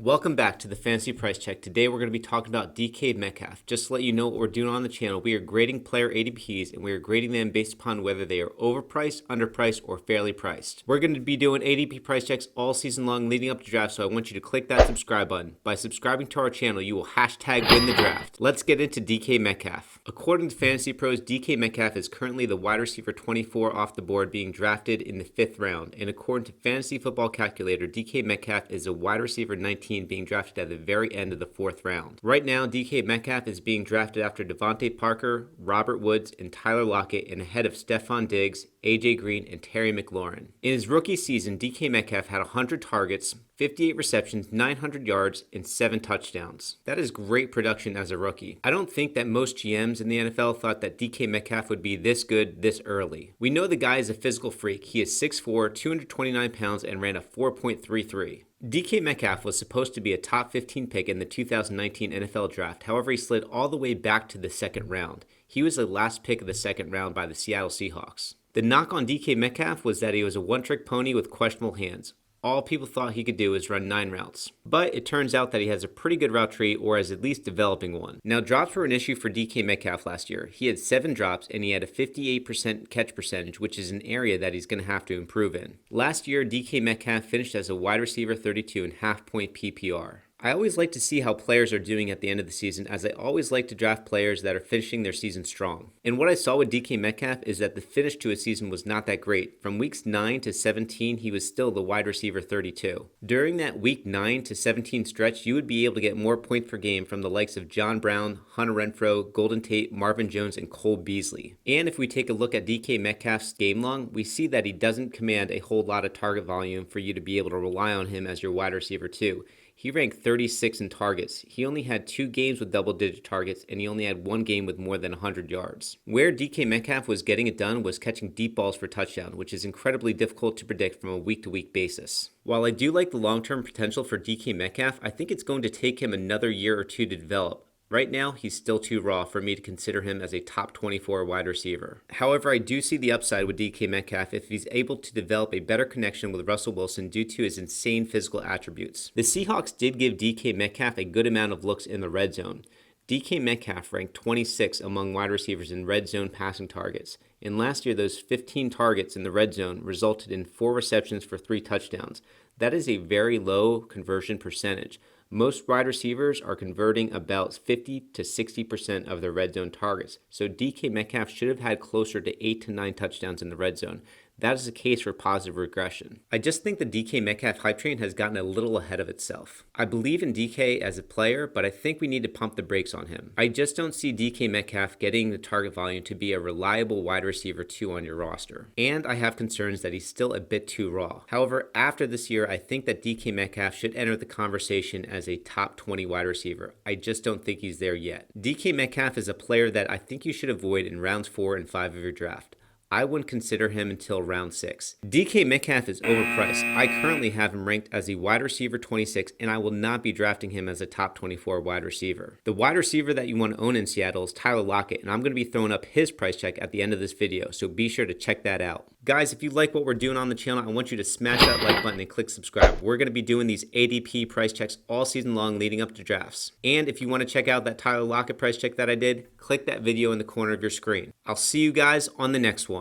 Welcome back to the Fantasy Price Check. Today we're going to be talking about DK Metcalf. Just to let you know what we're doing on the channel, we are grading player ADPs and we are grading them based upon whether they are overpriced, underpriced, or fairly priced. We're going to be doing ADP price checks all season long leading up to draft, so I want you to click that subscribe button. By subscribing to our channel, you will hashtag win the draft. Let's get into DK Metcalf. According to Fantasy Pros, DK Metcalf is currently the wide receiver 24 off the board being drafted in the 5th round. And according to Fantasy Football Calculator, DK Metcalf is a wide receiver 19 being drafted at the very end of the 4th round. Right now, DK Metcalf is being drafted after Devontae Parker, Robert Woods, and Tyler Lockett, and ahead of Stephon Diggs, AJ Green, and Terry McLaurin. In his rookie season, DK Metcalf had 100 targets, 58 receptions, 900 yards, and 7 touchdowns. That is great production as a rookie. I don't think that most GMs in the NFL thought that DK Metcalf would be this good this early. We know the guy is a physical freak. He is 6'4", 229 pounds, and ran a 4.33. DK Metcalf was supposed to be a top 15 pick in the 2019 NFL Draft. However, he slid all the way back to the 2nd round. He was the last pick of the 2nd round by the Seattle Seahawks. The knock on DK Metcalf was that he was a one-trick pony with questionable hands. All people thought he could do is run 9 routes. But it turns out that he has a pretty good route tree, or is at least developing one. Now, drops were an issue for DK Metcalf last year. He had 7 drops and he had a 58% catch percentage, which is an area that he's going to have to improve in. Last year, DK Metcalf finished as a wide receiver 32 in half-point PPR. I always like to see how players are doing at the end of the season, as I always like to draft players that are finishing their season strong. And what I saw with DK Metcalf is that the finish to his season was not that great. From weeks 9 to 17, he was still the wide receiver 32. During that week 9 to 17 stretch, you would be able to get more points per game from the likes of John Brown, Hunter Renfrow, Golden Tate, Marvin Jones, and Cole Beasley. And if we take a look at DK Metcalf's game long, we see that he doesn't command a whole lot of target volume for you to be able to rely on him as your wide receiver 2. He ranked 36 in targets. He only had 2 games with double-digit targets, and he only had 1 game with more than 100 yards. Where DK Metcalf was getting it done was catching deep balls for touchdown, which is incredibly difficult to predict from a week-to-week basis. While I do like the long-term potential for DK Metcalf, I think it's going to take him another year or 2 to develop. Right now, he's still too raw for me to consider him as a top 24 wide receiver. However, I do see the upside with DK Metcalf if he's able to develop a better connection with Russell Wilson due to his insane physical attributes. The Seahawks did give DK Metcalf a good amount of looks in the red zone. DK Metcalf ranked 26 among wide receivers in red zone passing targets. And last year, those 15 targets in the red zone resulted in 4 receptions for 3 touchdowns. That is a very low conversion percentage. Most wide receivers are converting about 50 to 60% of their red zone targets, so DK Metcalf should have had closer to 8 to 9 touchdowns in the red zone. That is a case for positive regression. I just think the DK Metcalf hype train has gotten a little ahead of itself. I believe in DK as a player, but I think we need to pump the brakes on him. I just don't see DK Metcalf getting the target volume to be a reliable wide receiver 2 on your roster. And I have concerns that he's still a bit too raw. However, after this year, I think that DK Metcalf should enter the conversation as a top 20 wide receiver. I just don't think he's there yet. DK Metcalf is a player that I think you should avoid in rounds 4 and 5 of your draft. I wouldn't consider him until round 6. DK Metcalf is overpriced. I currently have him ranked as a wide receiver 26, and I will not be drafting him as a top 24 wide receiver. The wide receiver that you want to own in Seattle is Tyler Lockett, and I'm going to be throwing up his price check at the end of this video, so be sure to check that out. Guys, if you like what we're doing on the channel, I want you to smash that like button and click subscribe. We're going to be doing these ADP price checks all season long leading up to drafts. And if you want to check out that Tyler Lockett price check that I did, click that video in the corner of your screen. I'll see you guys on the next one.